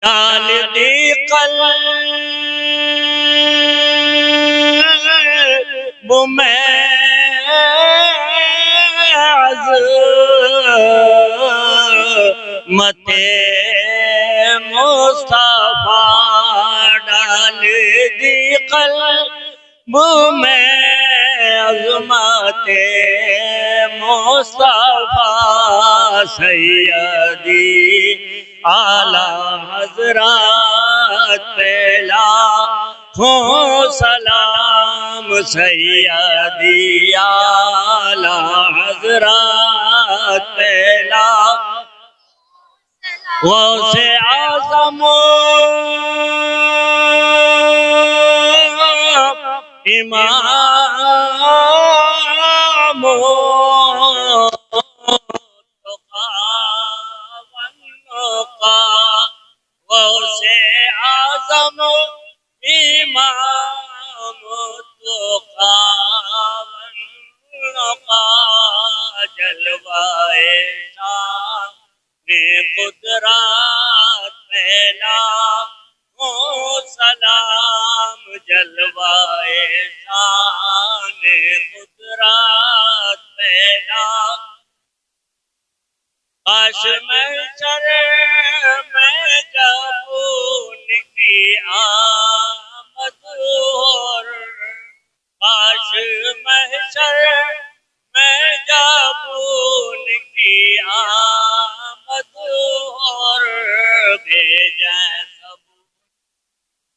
ڈال دی قلب میں عظمت مصطفیٰ، ڈال دی قلب میں عظمت مصطفیٰ، سیدی اعلیٰ حضرات پہ لاکھوں سلام، سیدی اعلیٰ حضرات پہ لاکھوں غوث اعظم امام غوث اعظم امام تقی جلوائے شان قدرات پہ لاکھوں سلام، جلوائے شان قدرات پہ لاکھوں کاش محشر میں جب ان کی آمد اور کاش محشر میں جب ان کی آمد اور بھیجیں سب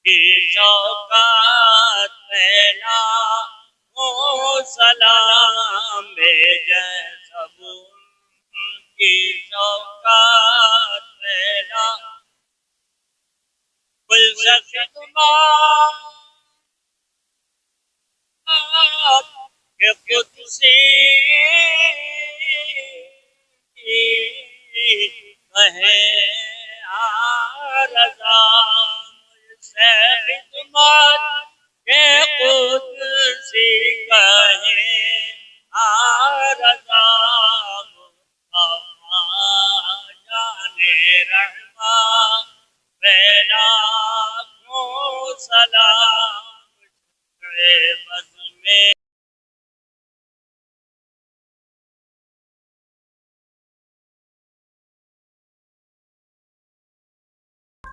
کی شوقات پہ لاکھوں سلام، بھیجیں سب کی شوقات پہ لاکھوں کل سے خدمات کہ قدسی کہیں رضا، مجھ سے خدمت کہ قدسی کہیں رضا، جانے رحمت پہ لاکھوں سلام، بز میں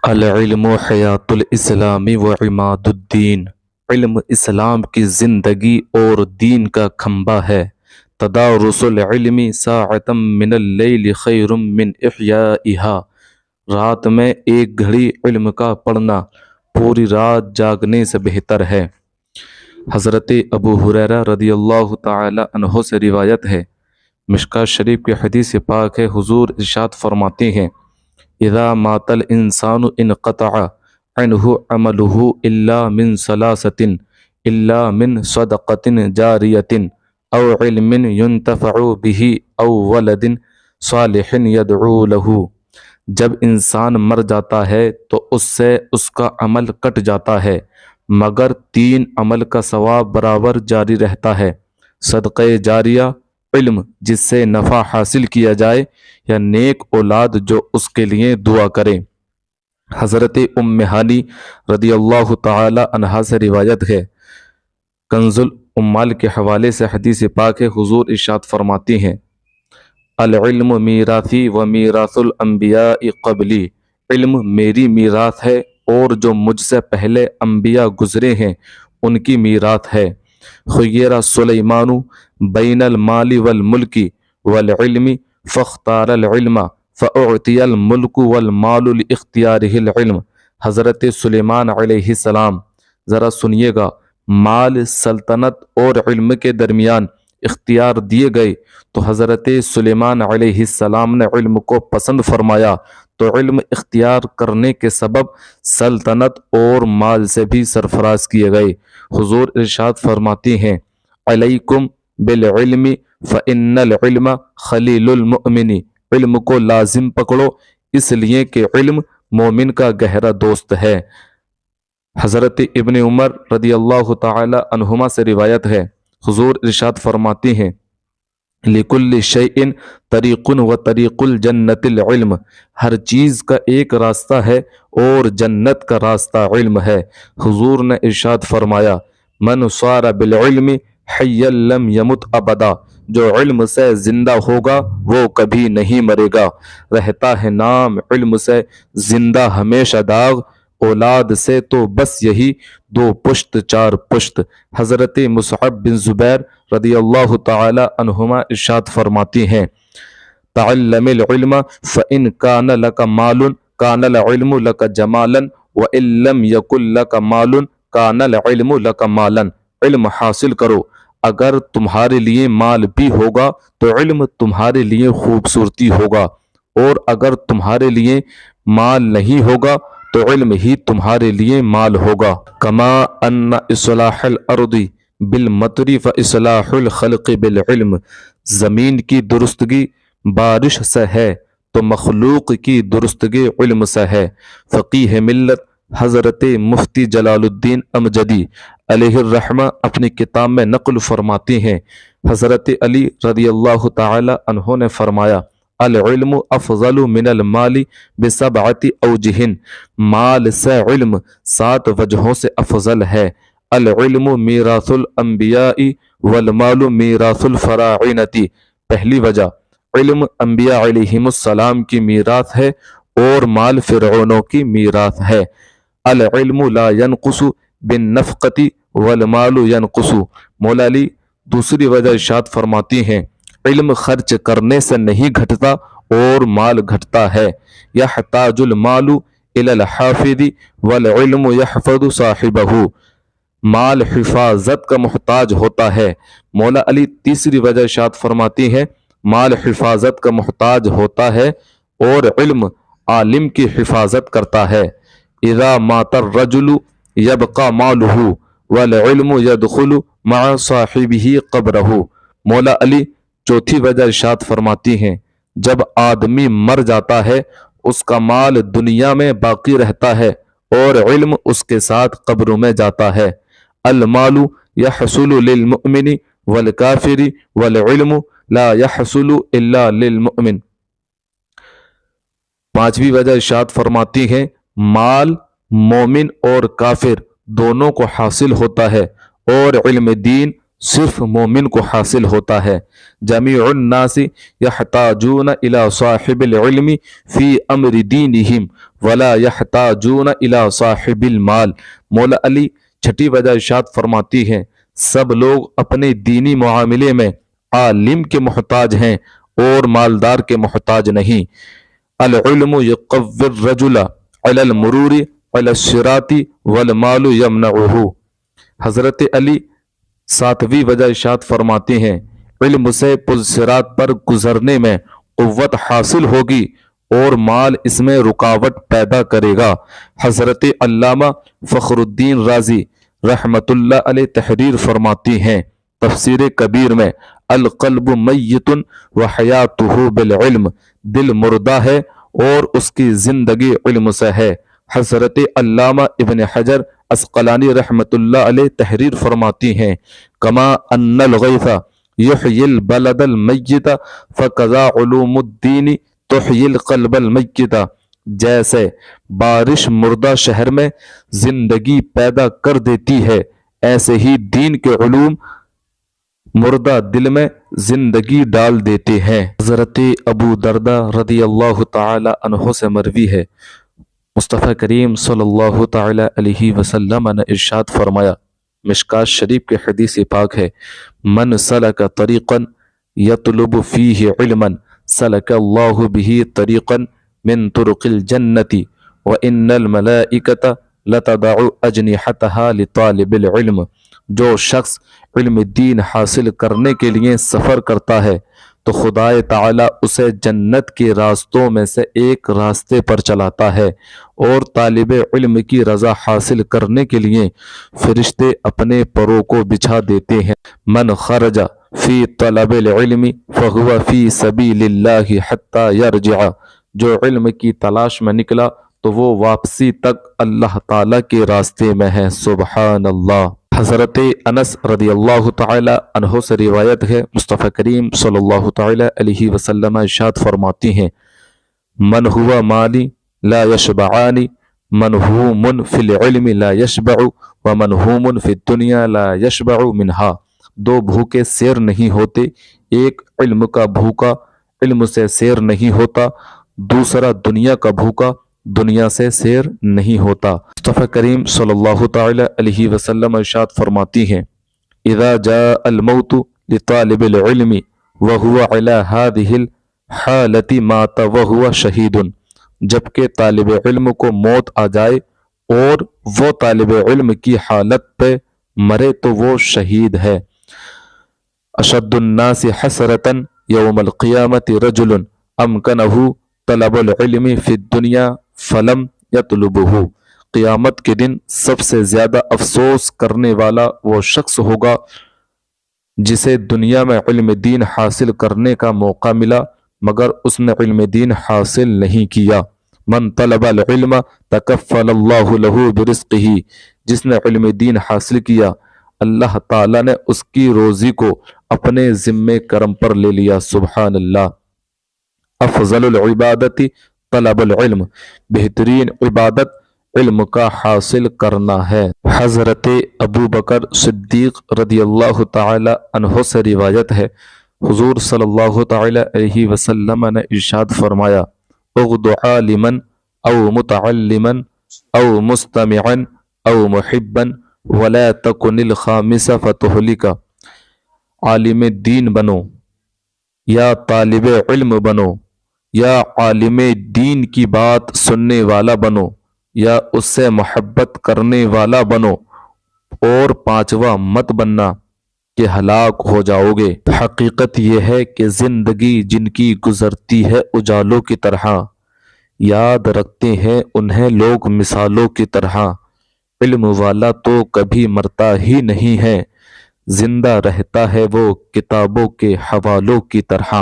العلم حیات الاسلام و عماد الدین، علم اسلام کی زندگی اور دین کا کھمبا ہے۔ تدارس العلم ساعۃ من اللیل خیر من احیائها، رات میں ایک گھڑی علم کا پڑھنا پوری رات جاگنے سے بہتر ہے۔ حضرت ابو ہریرہ رضی اللہ تعالی عنہ سے روایت ہے، مشکوٰۃ شریف کی حدیث پاک ہے، حضور ارشاد فرماتے ہیں، اذا مات الانسان انقطع عنہ عملہ الا من ثلاثۃ، الا من صدقۃ جاریۃ او علم ينتفع به او ولد صالح يدعو له۔ جب انسان مر جاتا ہے تو اس سے اس کا عمل کٹ جاتا ہے مگر 3 عمل کا ثواب برابر جاری رہتا ہے، صدقہ جاریہ، علم جس سے نفع حاصل کیا جائے، یا نیک اولاد جو اس کے لیے دعا کرے۔ حضرت ام ہانی رضی اللہ تعالی عنہا سے روایت ہے، کنز العمال کے حوالے سے حدیث پاک ہے، حضور ارشاد فرماتی ہیں، العلم میراثی و میراث الانبیاء قبلی، علم میری میراث ہے اور جو مجھ سے پہلے انبیاء گزرے ہیں ان کی میراث ہے۔ خیر سلیمان بین المال والملک والعلم فاختار العلم فاعطی الملک والمال لاختیارہ العلم۔ حضرت سلیمان علیہ السلام، ذرا سنیے گا، مال، سلطنت اور علم کے درمیان اختیار دیے گئے تو حضرت سلیمان علیہ السلام نے علم کو پسند فرمایا تو علم اختیار کرنے کے سبب سلطنت اور مال سے بھی سرفراز کیے گئے۔ حضور ارشاد فرماتے ہیں، علیکم بالعلم فإن العلم خلیل المؤمن، علم کو لازم پکڑو اس لیے کہ علم مومن کا گہرا دوست ہے۔ حضرت ابن عمر رضی اللہ تعالی عنہما سے روایت ہے، حضور ارشاد فرماتے ہیں، لکل شیء طریق و طریق الجنت العلم، ہر چیز کا ایک راستہ ہے اور جنت کا راستہ علم ہے۔ حضور نے ارشاد فرمایا من صار بالعلم حیا لم یمت ابدا، جو علم سے زندہ ہوگا وہ کبھی نہیں مرے گا، رہتا ہے نام علم سے زندہ ہمیشہ داغ، اولاد سے تو بس یہی دو پشت چار پشت۔ حضرت مصعب بن زبیر رضی اللہ تعالی عنہما ارشاد فرماتی ہیں تعلم العلم فإن كان لك مال كان العلم لك جمالا وإن لم يكن لك مال كان العلم لك مالا، علم حاصل کرو، اگر تمہارے لیے مال بھی ہوگا تو علم تمہارے لیے خوبصورتی ہوگا، اور اگر تمہارے لیے مال نہیں ہوگا تو علم ہی تمہارے لیے مال ہوگا۔ کما ان اصلاح الارض بالمطر فاصلاح الخلق بالعلم، زمین کی درستگی بارش سے ہے تو مخلوق کی درستگی علم سے ہے۔ فقیہ ملت حضرت مفتی جلال الدین امجدی علیہ الرحمہ اپنی کتاب میں نقل فرماتے ہیں حضرت علی رضی اللہ تعالی عنہ نے فرمایا العلم افضل من المال بسبعۃ اوجہ، مال سے علم 7 وجہوں سے افضل ہے۔ العلم میراث الانبیاء والمال میراث الفراعنۃ، پہلی وجہ علم انبیاء علیہم السلام کی میراث ہے اور مال فرعونوں کی میراث ہے۔ العلم لا ينقص بالنفقۃ والمال ينقص، مولا علی دوسری وجہ ارشاد فرماتی ہیں علم خرچ کرنے سے نہیں گھٹتا اور مال گھٹتا ہے۔ یحتاج المال الی الحافظ والعلم یحفظ صاحبہ، مال حفاظت کا محتاج ہوتا ہے۔ مولا علی تیسری وجہ ارشاد فرماتی ہیں مال حفاظت کا محتاج ہوتا ہے اور علم عالم کی حفاظت کرتا ہے۔ اذا مات الرجل یبقى مالہ والعلم يدخل مع صاحبہ قبرہ، مولا علی چوتھی وجہ ارشاد فرماتی ہیں جب آدمی مر جاتا ہے اس کا مال دنیا میں باقی رہتا ہے اور علم اس کے ساتھ قبر میں جاتا ہے۔ المال یحصل للمؤمن والکافر والعلم لا یحصل الا للمؤمن، پانچویں وجہ ارشاد فرماتی ہیں مال مومن اور کافر دونوں کو حاصل ہوتا ہے اور علم دین صرف مومن کو حاصل ہوتا ہے۔ جمیع الناس یحتاجون الی صاحب العلم فی امر دینہم ولا یحتاجون الی صاحب المال، مولا علی چھٹی وجہ ارشاد فرماتی ہیں سب لوگ اپنے دینی معاملے میں عالم کے محتاج ہیں اور مالدار کے محتاج نہیں۔ العلم یقوی الرجل علی المرور علی الصراط والمال یمنعہ، حضرت علی ساتویں وجہ ارشاد فرماتے ہیں علم سے پل صراط پر گزرنے میں قوت حاصل ہوگی اور مال اس میں رکاوٹ پیدا کرے گا۔ حضرت علامہ فخر الدین رازی رحمت اللہ علیہ تحریر فرماتی ہیں تفسیر کبیر میں القلب میت وحیاتہ بالعلم، دل مردہ ہے اور اس کی زندگی علم سے ہے۔ حضرت علامہ ابن حجر عسقلانی رحمت اللہ علیہ تحریر فرماتی ہیں کما ان الغیث یحیی البلد المیت فکذا علوم الدین تحیی القلب المیت، جیسے بارش مردہ شہر میں زندگی پیدا کر دیتی ہے ایسے ہی دین کے علوم مردہ دل میں زندگی ڈال دیتے ہیں۔ حضرت ابو دردہ رضی اللہ تعالی عنہ سے مروی ہے مصطفیٰ کریم صلی اللہ تعالی علیہ وسلم نے ارشاد فرمایا، مشکات شریف کے حدیث پاک ہے من سلک طریقا یطلب فیہ علما سلک اللہ بہ طریقا من طرق الجنت وان الملائکۃ لتضع اجنحتها لطالب العلم، جو شخص علم دین حاصل کرنے کے لیے سفر کرتا ہے تو خدائے تعالی اسے جنت کے راستوں میں سے ایک راستے پر چلاتا ہے، اور طالب علم کی رضا حاصل کرنے کے لیے فرشتے اپنے پروں کو بچھا دیتے ہیں۔ من خرج فی طلب العلم فہو فی سبیل اللہ حتی یرجع، جو علم کی تلاش میں نکلا تو وہ واپسی تک اللہ تعالی کے راستے میں ہے۔ سبحان اللہ۔ حضرت انس رضی اللہ تعالی عنہ سے روایت ہے، مصطفیٰ کریم صلی اللہ تعالی علیہ وسلم ارشاد فرماتی ہیں، من ہوا مالی لا یشبعانی منہوم فی العلم لا یشبع ومنہوم فی الدنیا لا یشبع منہا۔ دو بھوکے سیر نہیں ہوتے، ایک علم کا بھوکا علم سے سیر نہیں ہوتا، دوسرا دنیا کا بھوکا دنیا سے سیر نہیں ہوتا۔ مصطفیٰ کریم صلی اللہ تعالی علیہ وسلم ارشاد فرماتی ہیں، اذا جاء الموت لطالب العلم وهو على هذه الحالة مات وهو شہید۔ جبکہ طالب علم کو موت آ جائے اور وہ طالب علم کی حالت پہ مرے تو وہ شہید ہے۔ اشد الناس حسرة یوم القیامت رجل امکنہ طلب العلم فی الدنیا فلم یطلبہ۔ قیامت کے دن سب سے زیادہ افسوس کرنے والا وہ شخص ہوگا جسے دنیا میں علم دین حاصل کرنے کا موقع ملا مگر اس نے علم دین حاصل نہیں کیا۔ من طلب العلم تکفل اللہ له برزقہ، جس نے علم دین حاصل کیا اللہ تعالیٰ نے اس کی روزی کو اپنے ذمے کرم پر لے لیا۔ سبحان اللہ۔ افضل العبادت طلب العلم، بہترین عبادت علم کا حاصل کرنا ہے۔ حضرت ابو بکر صدیق رضی اللہ تعالی عنہ سے روایت ہے، حضور صلی اللہ تعالی علیہ وسلم نے ارشاد فرمایا، اغد عالما او متعلما او مستمعا او محبا ولا تکن الخامس فتہلک۔ عالم دین بنو یا طالب علم بنو یا عالم دین کی بات سننے والا بنو یا اس سے محبت کرنے والا بنو، اور پانچواں مت بننا کہ ہلاک ہو جاؤ گے۔ حقیقت یہ ہے کہ زندگی جن کی گزرتی ہے اجالوں کی طرح، یاد رکھتے ہیں انہیں لوگ مثالوں کی طرح۔ علم والا تو کبھی مرتا ہی نہیں ہے، زندہ رہتا ہے وہ کتابوں کے حوالوں کی طرح۔